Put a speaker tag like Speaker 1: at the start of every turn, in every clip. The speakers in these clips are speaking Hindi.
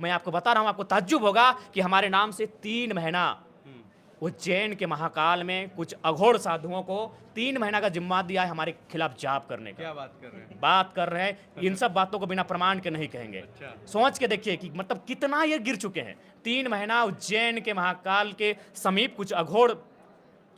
Speaker 1: मैं आपको बता रहा हूं, आपको ताज्जुब होगा कि हमारे नाम से 3 महीना उज्जैन के महाकाल में कुछ अघोर साधुओं को 3 महीना का जिम्मा दिया है हमारे खिलाफ जाप करने का।
Speaker 2: क्या बात कर रहे हैं?
Speaker 1: बात कर रहे हैं, इन सब बातों को बिना प्रमाण के नहीं कहेंगे।
Speaker 2: अच्छा।
Speaker 1: सोच के देखिए कि मतलब कितना ये गिर चुके हैं। 3 महीना उज्जैन के महाकाल के समीप कुछ अघोर,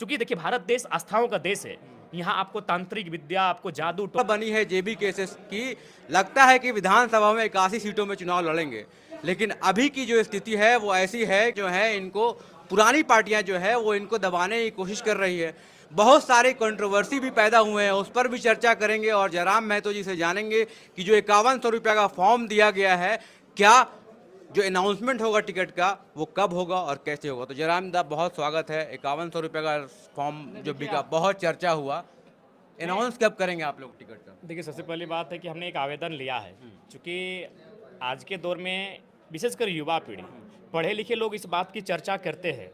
Speaker 1: चूंकि देखिए भारत देश आस्थाओं का देश है, यहाँ आपको तांत्रिक विद्या, आपको जादू
Speaker 2: बनी है जेबी केसेस की। लगता है कि विधानसभा में 81 सीटों में चुनाव लड़ेंगे, लेकिन अभी की जो स्थिति है वो ऐसी है, जो है इनको पुरानी पार्टियां जो है वो इनको दबाने की कोशिश कर रही है। बहुत सारी कंट्रोवर्सी भी पैदा हुए हैं, उस पर भी चर्चा करेंगे। और जयराम महतो जी से जानेंगे कि जो 5100 रुपये का फॉर्म दिया गया है, क्या जो अनाउंसमेंट होगा टिकट का वो कब होगा और कैसे होगा। तो जयराम दा, बहुत स्वागत है। 5100 रुपये का फॉर्म जो बिका, बहुत चर्चा हुआ, अनाउंस कब करेंगे आप लोग टिकट का?
Speaker 1: देखिए, सबसे पहली बात है कि हमने एक आवेदन लिया है, क्योंकि आज के दौर में विशेषकर युवा पीढ़ी, पढ़े लिखे लोग इस बात की चर्चा करते हैं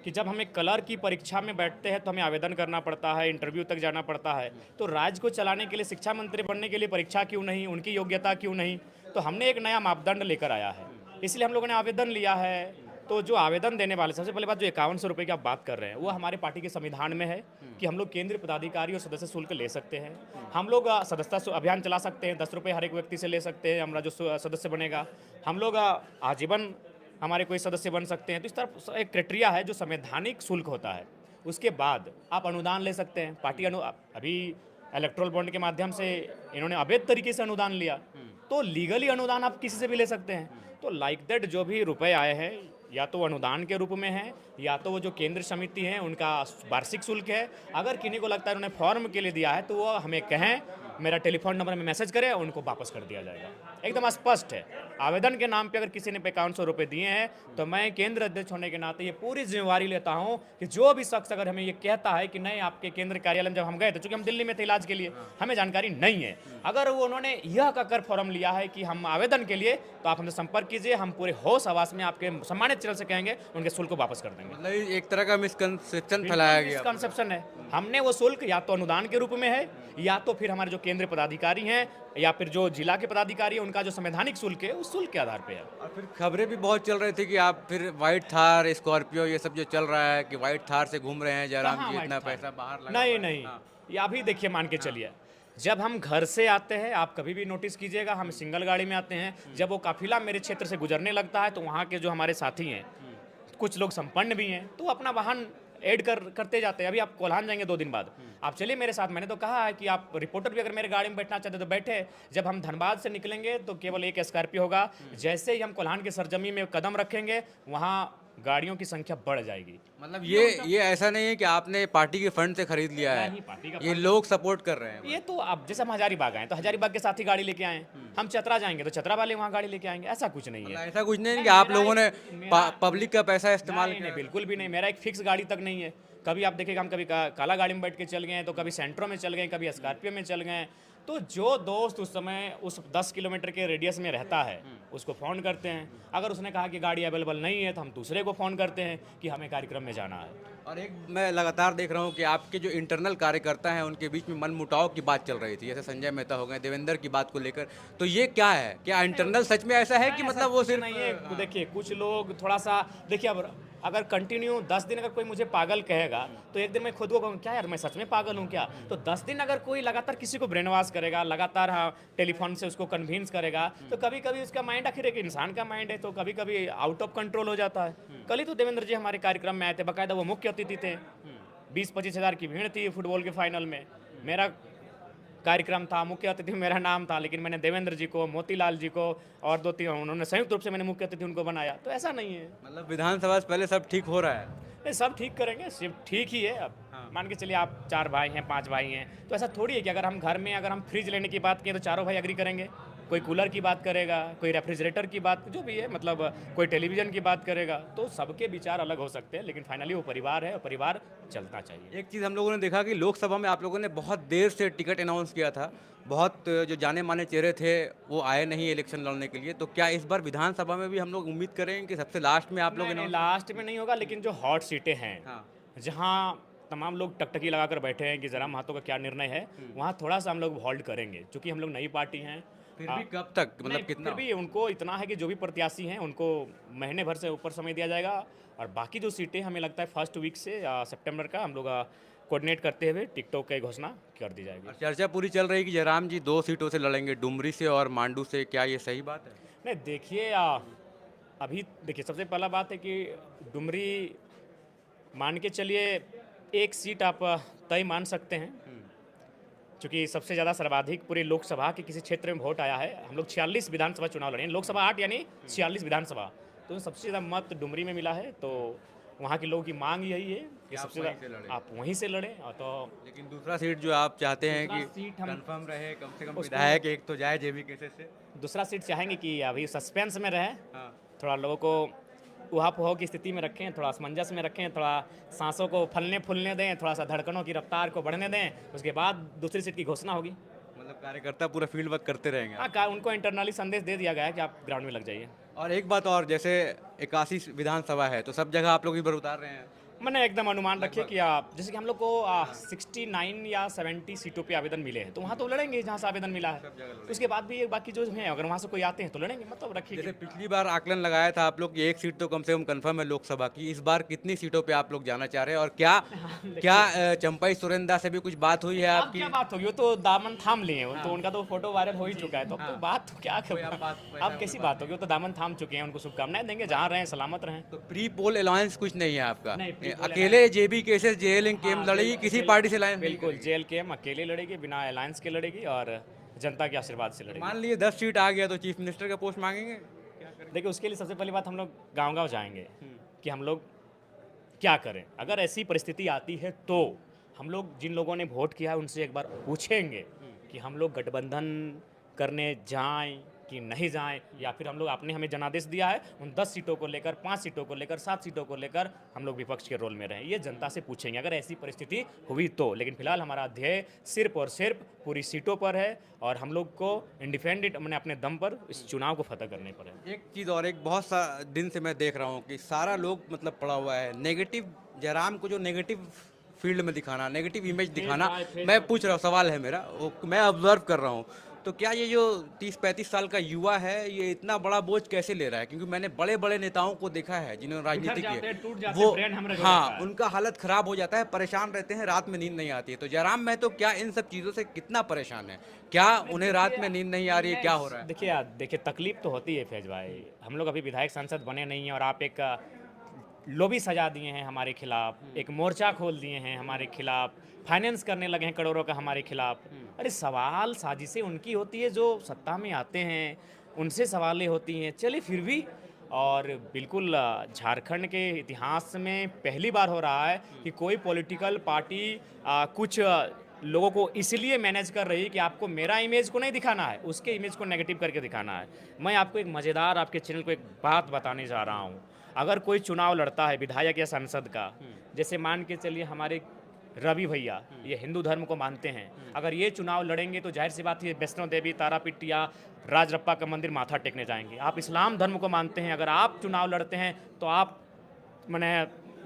Speaker 1: कि जब हमें कलर की परीक्षा में बैठते हैं तो हमें आवेदन करना पड़ता है, इंटरव्यू तक जाना पड़ता है, तो राज्य को चलाने के लिए, शिक्षा मंत्री बनने के लिए परीक्षा क्यों नहीं, उनकी योग्यता क्यों नहीं। तो हमने एक नया मापदंड लेकर आया है, इसलिए हम लोगों ने आवेदन लिया है। तो जो आवेदन देने वाले, सबसे पहले बात, जो 5100 रुपये की आप बात कर रहे हैं, वो हमारे पार्टी के संविधान में है कि हम लोग केंद्रीय पदाधिकारी और सदस्य शुल्क ले सकते हैं। हम लोग सदस्यता अभियान चला सकते हैं, 10 रुपये हर एक व्यक्ति से ले सकते हैं। हमारा जो सदस्य बनेगा, हम लोग आजीवन हमारे कोई सदस्य बन सकते हैं। तो इस तरह एक क्राइटेरिया है जो संवैधानिक शुल्क होता है। उसके बाद आप अनुदान ले सकते हैं। पार्टी अभी इलेक्ट्रोल बॉन्ड के माध्यम से इन्होंने अवैध तरीके से अनुदान लिया, तो लीगली अनुदान आप किसी से भी ले सकते हैं। तो लाइक दैट जो भी रुपए आए हैं, या तो अनुदान के रूप में है, या तो वो जो केंद्र समिति है उनका वार्षिक शुल्क है। अगर किन्हीं को लगता है उन्होंने फॉर्म के लिए दिया है तो वो हमें कहें, मेरा टेलीफोन नंबर में मैसेज करें, उनको वापस कर दिया जाएगा। एकदम स्पष्ट है। आवेदन के नाम पे अगर किसी ने 5100 रुपये दिए हैं, तो मैं केंद्र अध्यक्ष होने के नाते ये पूरी जिम्मेवारी लेता हूं कि जो भी शख्स अगर हमें ये कहता है कि नहीं, आपके केंद्र कार्यालय में जब हम गए थे, चूंकि हम दिल्ली में थे इलाज के लिए, हमें जानकारी नहीं है, अगर वो उन्होंने यह कहकर फॉर्म लिया है कि हम आवेदन के लिए, तो आप हमसे संपर्क कीजिए। हम पूरे होश आवास में आपके सम्मानित चैनल से कहेंगे, उनके शुल्क को वापस कर देंगे।
Speaker 2: मतलब ये एक तरह का मिसकंसेप्शन फैलाया गया।
Speaker 1: मिसकंसेप्शन है। हमने वो शुल्क या तो अनुदान के रूप में है, या तो फिर हमारे जो केंद्रीय पदाधिकारी हैं, या फिर जो जिला के पदाधिकारी हैं, उनका जो संवैधानिक शुल्क है, उस शुल्क के आधार पे है।
Speaker 2: और फिर खबरें भी बहुत चल रही थी कि आप फिर व्हाइट थार, स्कॉर्पियो, ये सब जो चल रहा है कि व्हाइट थार से घूम रहे हैं जयराम
Speaker 1: कहाँ
Speaker 2: जी,
Speaker 1: व्हाइट
Speaker 2: इतना
Speaker 1: थार?
Speaker 2: पैसा बाहर लगा
Speaker 1: नहीं
Speaker 2: हुआ है।
Speaker 1: नहीं,
Speaker 2: हाँ।
Speaker 1: ये अभी देखिए, मान के चलिए, जब हम घर से आते हैं, आप कभी भी नोटिस कीजिएगा, हम सिंगल गाड़ी में आते हैं, जब वो काफिला मेरे क्षेत्र से गुजरने लगता है, तो वहाँ के जो हमारे साथी हैं, कुछ लोग संपन्न भी हैं, तो अपना वाहन ऐड करते जाते हैं। अभी आप कोल्हान जाएंगे 2 दिन बाद, आप चलिए मेरे साथ। मैंने तो कहा है कि आप रिपोर्टर भी अगर मेरे गाड़ी में बैठना चाहते तो बैठे। जब हम धनबाद से निकलेंगे तो केवल एक स्कॉर्पियो होगा। जैसे ही हम कोल्हान की सरजमी में कदम रखेंगे, वहाँ गाड़ियों की संख्या बढ़ जाएगी।
Speaker 2: मतलब ये ऐसा नहीं है कि आपने पार्टी के फंड से खरीद लिया है,
Speaker 1: नहीं, पार्टी का
Speaker 2: ये
Speaker 1: फंड।
Speaker 2: लोग सपोर्ट कर रहे हैं।
Speaker 1: ये तो अब जैसे हम हजारीबाग आए तो हजारीबाग के साथ ही गाड़ी लेके आए, हम चतरा जाएंगे तो चतरा वाले वहाँ गाड़ी लेके आएंगे। ऐसा कुछ नहीं
Speaker 2: मतलब
Speaker 1: है।
Speaker 2: ऐसा कुछ नहीं है कि
Speaker 1: नहीं,
Speaker 2: आप
Speaker 1: मेरा
Speaker 2: लोगों ने
Speaker 1: मेरा-
Speaker 2: पब्लिक का पैसा इस्तेमाल
Speaker 1: नहीं,
Speaker 2: किया।
Speaker 1: नहीं, बिल्कुल भी नहीं। मेरा एक फिक्स गाड़ी तक नहीं है। कभी आप देखिएगा, हम कभी काला गाड़ी में बैठ के चल गए, तो कभी सेंट्रो में चल गए, कभी स्कॉर्पियो में चल गए। तो जो दोस्त उस समय उस 10 किलोमीटर के रेडियस में रहता है, उसको फ़ोन करते हैं। अगर उसने कहा कि गाड़ी अवेलेबल नहीं है, तो हम दूसरे को फ़ोन करते हैं कि हमें कार्यक्रम में जाना है।
Speaker 2: और एक मैं लगातार देख रहा हूँ कि आपके जो इंटरनल कार्यकर्ता हैं उनके बीच में मनमुटाव की बात चल रही थी, जैसे संजय मेहता हो गए, देवेंद्र की बात को लेकर। तो ये क्या है, क्या इंटरनल सच में ऐसा है कि
Speaker 1: नहीं,
Speaker 2: मतलब
Speaker 1: ऐसा
Speaker 2: वो
Speaker 1: कुछ
Speaker 2: सिर्फ
Speaker 1: नहीं है। देखिए, कुछ लोग थोड़ा सा, देखिए, अब अगर कंटिन्यू 10 दिन अगर कोई मुझे पागल कहेगा, तो एक दिन मैं खुद को कहूँ, क्या यार मैं सच में पागल हूँ क्या? तो 10 दिन अगर कोई लगातार किसी को ब्रेन वॉश करेगा, लगातार हाँ टेलीफोन से उसको कन्विंस करेगा, तो कभी कभी उसका माइंड, आखिर एक इंसान का माइंड है, तो कभी कभी आउट ऑफ कंट्रोल हो जाता है। कल ही तो देवेंद्र जी हमारे कार्यक्रम में आए थे, बाकायदा वो मुख्य अतिथि थे। 20-25 हज़ार की भीड़ थी फुटबॉल के फाइनल में। मेरा कार्यक्रम था, मुख्य अतिथि मेरा नाम था, लेकिन मैंने देवेंद्र जी को, मोतीलाल जी को और 2-3, उन्होंने संयुक्त रूप से मैंने मुख्य अतिथि उनको बनाया। तो ऐसा नहीं है।
Speaker 2: मतलब विधानसभा से पहले सब ठीक हो रहा है।
Speaker 1: नहीं, सब ठीक करेंगे, सिर्फ ठीक ही है। अब मान के चलिए, आप 4 भाई हैं, 5 भाई हैं, तो ऐसा थोड़ी है कि अगर हम घर में अगर हम फ्रिज लेने की बात करें तो चारों भाई एग्री करेंगे। कोई कूलर की बात करेगा, कोई रेफ्रिजरेटर की बात, जो भी है, मतलब कोई टेलीविज़न की बात करेगा। तो सबके विचार अलग हो सकते हैं, लेकिन फाइनली वो परिवार है और परिवार चलना चाहिए।
Speaker 2: एक चीज़ हम लोगों ने देखा कि लोकसभा में आप लोगों ने बहुत देर से टिकट अनाउंस किया था, बहुत जो जाने माने चेहरे थे वो आए नहीं इलेक्शन लड़ने के लिए। तो क्या इस बार विधानसभा में भी हम लोग उम्मीद करें कि सबसे लास्ट में आप लोग
Speaker 1: नहीं,
Speaker 2: announce-
Speaker 1: लास्ट में नहीं होगा, लेकिन जो हॉट सीटें हैं,
Speaker 2: हाँ।
Speaker 1: जहाँ तमाम लोग टकटकी लगाकर बैठे हैं कि जरा महतो का क्या निर्णय है, वहाँ थोड़ा सा हम लोग होल्ड करेंगे, क्योंकि हम लोग नई पार्टी हैं।
Speaker 2: फिर भी कब तक,
Speaker 1: नहीं,
Speaker 2: मतलब कितना?
Speaker 1: फिर भी उनको इतना है कि जो भी प्रत्याशी हैं उनको महीने भर से ऊपर समय दिया जाएगा, और बाकी जो सीटें हमें लगता है फर्स्ट वीक से सितंबर का हम लोग कोऑर्डिनेट करते हुए टिकटॉक की घोषणा कर दी जाएगी।
Speaker 2: और चर्चा पूरी चल रही है कि जयराम जी 2 सीटों से लड़ेंगे, डुमरी से और मांडू से, क्या ये सही बात है?
Speaker 1: नहीं देखिए, अभी देखिए सबसे पहला बात है कि डुमरी मान के चलिए एक सीट आप तय मान सकते हैं, क्योंकि सबसे ज़्यादा सर्वाधिक पूरी लोकसभा के किसी क्षेत्र में वोट आया है। हम लोग 46 विधानसभा चुनाव लड़े हैं, लोकसभा 8 यानी 46 विधानसभा, तो सबसे ज़्यादा मत डुमरी में मिला है। तो वहाँ के लोगों की मांग यही है कि
Speaker 2: आप
Speaker 1: सबसे
Speaker 2: वहीं से
Speaker 1: ज़्यादा
Speaker 2: लड़ें।
Speaker 1: आप वहीं से लड़ें। और तो
Speaker 2: लेकिन दूसरा सीट जो आप चाहते हैं
Speaker 1: दूसरा
Speaker 2: कि
Speaker 1: सीट हम
Speaker 2: कंफर्म रहे, कम से कम
Speaker 1: उसको-
Speaker 2: विधायक एक तो जाए जेबी केसेस से।
Speaker 1: दूसरा सीट चाहेंगे कि अभी सस्पेंस में रहे,
Speaker 2: हाँ,
Speaker 1: थोड़ा लोगों को उहापोह की स्थिति में रखें, थोड़ा असमंजस में रखें, थोड़ा सांसों को फलने फूलने दें, थोड़ा सा धड़कनों की रफ्तार को बढ़ने दें, उसके बाद दूसरी सीट की घोषणा होगी।
Speaker 2: मतलब कार्यकर्ता पूरा फील्ड वर्क करते रहेंगे आप।
Speaker 1: हाँ, उनको इंटरनली संदेश दे दिया गया है कि आप ग्राउंड में लग जाइए।
Speaker 2: और एक बात और, जैसे 81 विधानसभा है तो सब जगह आप लोग इस बार उतार रहे हैं।
Speaker 1: मैंने एकदम अनुमान रखिए कि आप जैसे कि हम लोग को 69 या 70 सीटों पे आवेदन मिले हैं, तो वहाँ तो लड़ेंगे जहाँ से आवेदन मिला है। उसके बाद भी बाकी जो हैं अगर वहाँ से कोई आते हैं तो लड़ेंगे, मतलब रखिए
Speaker 2: जैसे
Speaker 1: कि
Speaker 2: पिछली बार आकलन लगाया था आप लोग की एक सीट तो कम से कम कंफर्म है लोकसभा की, इस बार कितनी सीटों पे आप लोग जाना चाह रहे हैं? और क्या क्या चंपई सुरेंद्र से भी कुछ बात हुई है
Speaker 1: अब
Speaker 2: आपकी?
Speaker 1: क्या बात होगी, वो तो दामन थाम लिए हैं, तो उनका तो फोटो वायरल हो ही चुका है, तो अब तो
Speaker 2: हाँ।
Speaker 1: बात तो क्या
Speaker 2: कोई अब बात-
Speaker 1: कर, अब कैसी बात होगी, वो तो दामन थाम चुके हैं, उनको शुभकामनाएं देंगे, जहाँ रहें सलामत रहें।
Speaker 2: तो प्री पोल अलायंस कुछ नहीं है आपका?
Speaker 1: नहीं, pre-poll
Speaker 2: अकेले जेबी केसेस जेल इन केम
Speaker 1: हाँ,
Speaker 2: लड़ेगी, किसी पार्टी से अलायंस नहीं
Speaker 1: बिल्कुल जेल के हम अकेले लड़ेगी, बिना अलायंस के लड़ेगी, और जनता के आशीर्वाद से
Speaker 2: करेगी?
Speaker 1: लड़ेगी।
Speaker 2: मान लिए 10 सीट आ गया तो चीफ मिनिस्टर का पोस्ट मांगेंगे?
Speaker 1: देखिए उसके लिए सबसे पहली बात हम लोग गांव-गांव जाएंगे कि हम लोग क्या करें। अगर ऐसी परिस्थिति आती है तो हम लोग जिन लोगों ने वोट किया है उनसे एक बार पूछेंगे कि हम लोग गठबंधन करने जाएं कि नहीं जाएं, या फिर हम लोग आपने हमें जनादेश दिया है उन 10 सीटों को लेकर, 5 सीटों को लेकर, 7 सीटों को लेकर हम लोग विपक्ष के रोल में रहें। ये जनता से पूछेंगे अगर ऐसी परिस्थिति हुई तो। लेकिन फिलहाल हमारा ध्येय सिर्फ और सिर्फ पूरी सीटों पर है, और हम लोग को इंडिपेंडेंट मैंने अपने दम पर इस चुनाव को फतह करने पर है।
Speaker 2: एक चीज़ और, एक बहुत सा दिन से मैं देख रहा हूँ कि सारा लोग मतलब पड़ा हुआ है नेगेटिव, जयराम को जो नेगेटिव फील्ड में दिखाना, नेगेटिव इमेज दिखाना। मैं पूछ रहा हूँ, सवाल है मेरा, मैं ऑब्जर्व कर रहा हूँ, तो क्या ये जो 30-35 साल का युवा है ये इतना बड़ा बोझ कैसे ले रहा है? क्योंकि मैंने बड़े बड़े नेताओं को देखा है जिन्होंने राजनीति की
Speaker 1: जाते हैं, टूट जाते
Speaker 2: वो
Speaker 1: हैं, ब्रेन हमें
Speaker 2: हाँ उनका हालत खराब हो जाता है, परेशान रहते हैं, रात में नींद नहीं आती है। तो जयराम महतो क्या इन सब चीज़ों से कितना परेशान है? क्या उन्हें रात में नींद नहीं आ रही है? क्या हो रहा है?
Speaker 1: देखिए यार, देखिए तकलीफ तो होती है फैज भाई, हम लोग अभी विधायक सांसद बने नहीं हैं और आप एक लॉबी सजा दिए हैं हमारे खिलाफ, एक मोर्चा खोल दिए हैं हमारे खिलाफ, फाइनेंस करने लगे हैं करोड़ों का हमारे खिलाफ। अरे सवाल साजिशें उनकी होती है जो सत्ता में आते हैं, उनसे सवालें होती हैं, चलिए फिर भी। और बिल्कुल झारखंड के इतिहास में पहली बार हो रहा है कि कोई पॉलिटिकल पार्टी कुछ लोगों को इसलिए मैनेज कर रही है कि आपको मेरा इमेज को नहीं दिखाना है, उसके इमेज को नेगेटिव करके दिखाना है। मैं आपको एक मज़ेदार आपके चैनल को एक बात बताने जा रहा हूँ। अगर कोई चुनाव लड़ता है विधायक या सांसद का, जैसे मान के चलिए हमारे रवि भैया ये हिंदू धर्म को मानते हैं, अगर ये चुनाव लड़ेंगे तो जाहिर सी बात है वैष्णो देवी, तारापीठ या राजरप्पा का मंदिर माथा टेकने जाएंगे। आप इस्लाम धर्म को मानते हैं, अगर आप चुनाव लड़ते हैं तो आप माने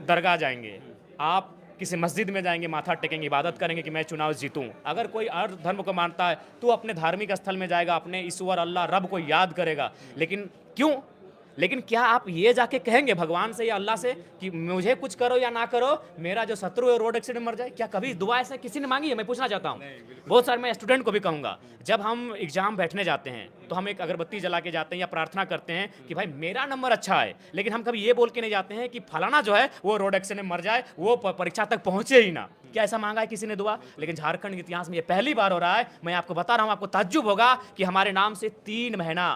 Speaker 1: दरगाह जाएंगे, आप किसी मस्जिद में जाएंगे, माथा टेकेंगे, इबादत करेंगे कि मैं चुनाव जीतूं। अगर कोई और धर्म को मानता है तो अपने धार्मिक स्थल में जाएगा, अपने ईश्वर अल्लाह रब को याद करेगा। लेकिन क्यों? लेकिन क्या आप ये जाके कहेंगे भगवान से या अल्लाह से कि मुझे कुछ करो या ना करो, मेरा जो शत्रु है रोड एक्सीडेंट मर जाए? क्या कभी दुआ ऐसे किसी ने मांगी है? मैं पूछना चाहता हूँ। बहुत सारे मैं स्टूडेंट को भी कहूँगा, जब हम एग्जाम बैठने जाते हैं तो हम एक अगरबत्ती जला के जाते हैं या प्रार्थना करते हैं कि भाई मेरा नंबर अच्छा है, लेकिन हम कभी ये बोल के नहीं जाते हैं कि फलाना जो है वो रोड एक्सीडेंट मर जाए, वो परीक्षा तक पहुंचे ही ना। क्या ऐसा मांगा है किसी ने दुआ? लेकिन झारखंड के इतिहास में ये पहली बार हो रहा है। मैं आपको बता रहा हूँ, आपको ताज्जुब होगा कि हमारे नाम से 3 महीना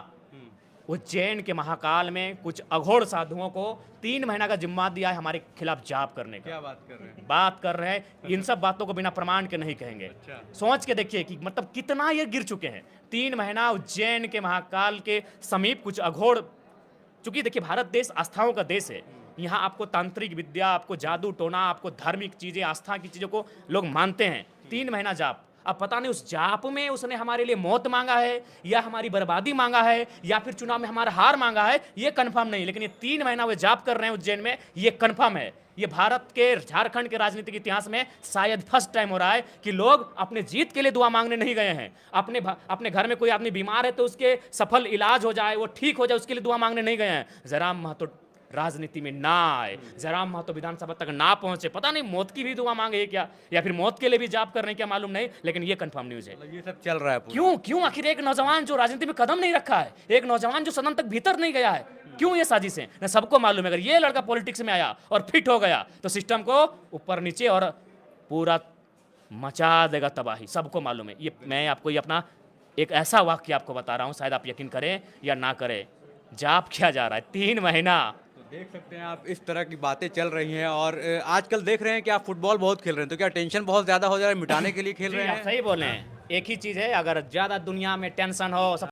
Speaker 1: उज्जैन के महाकाल में कुछ अघोर साधुओं को 3 महीना का जिम्मा दिया है हमारे खिलाफ जाप करने का।
Speaker 2: क्या बात कर रहे हैं?
Speaker 1: बात कर रहे हैं, इन सब बातों को बिना प्रमाण के नहीं कहेंगे। सोच के देखिए कि मतलब कितना ये गिर चुके हैं। 3 महीना उज्जैन के महाकाल के समीप कुछ अघोर, चूंकि देखिए भारत देश आस्थाओं का देश है, यहाँ आपको तांत्रिक विद्या, आपको जादू टोना, आपको धार्मिक चीजें, आस्था की चीजों को लोग मानते हैं। 3 महीना जाप, अब पता नहीं उस जाप में उसने हमारे लिए मौत मांगा है या हमारी बर्बादी मांगा है या फिर चुनाव में हमारा हार मांगा है, ये कंफर्म नहीं। लेकिन ये 3 महीना वे जाप कर रहे हैं उज्जैन में, ये कंफर्म है ये भारत के झारखंड के राजनीतिक इतिहास में शायद फर्स्ट टाइम हो रहा है कि लोग अपने जीत के लिए दुआ मांगने नहीं गए हैं। अपने घर में कोई आदमी बीमार है तो उसके सफल इलाज हो जाए, वो ठीक हो जाए, उसके लिए दुआ मांगने नहीं गए हैं। जयराम महतो राजनीति में ना आए, जयराम महतो विधानसभा तक ना पहुंचे, पता नहीं मौत की भी दुआ मांगे क्या, या फिर मौत के लिए भी जाप कर रहे हैं क्या, मालूम नहीं, लेकिन ये कंफर्म न्यूज है।
Speaker 2: ये सब चल रहा है पूरा।
Speaker 1: क्यों आखिर एक नौजवान जो राजनीति में कदम नहीं रखा है, एक नौजवान जो सदन तक भीतर नहीं गया है, क्यों ये साजिशें? न सबको मालूम है अगर ये लड़का पॉलिटिक्स में आया और फिट हो गया तो सिस्टम को ऊपर नीचे और पूरा मचा देगा तबाही, सबको मालूम है। ये मैं आपको ये अपना एक ऐसा वाक्य आपको बता रहा हूं, शायद आप यकीन करें या ना करें। जाप किया जा रहा है 3 महीना।
Speaker 2: तो देख सकते हैं आप, इस तरह की बातें चल रही हैं। और आजकल देख रहे हैं कि आप फुटबॉल बहुत खेल रहे हैं, तो क्या टेंशन बहुत ज़्यादा हो जा रहा है, मिटाने के लिए खेल
Speaker 1: जी,
Speaker 2: रहे
Speaker 1: आप
Speaker 2: हैं?
Speaker 1: सही बोले हैं। एक ही चीज़ है, अगर ज़्यादा दुनिया में टेंशन हो, सब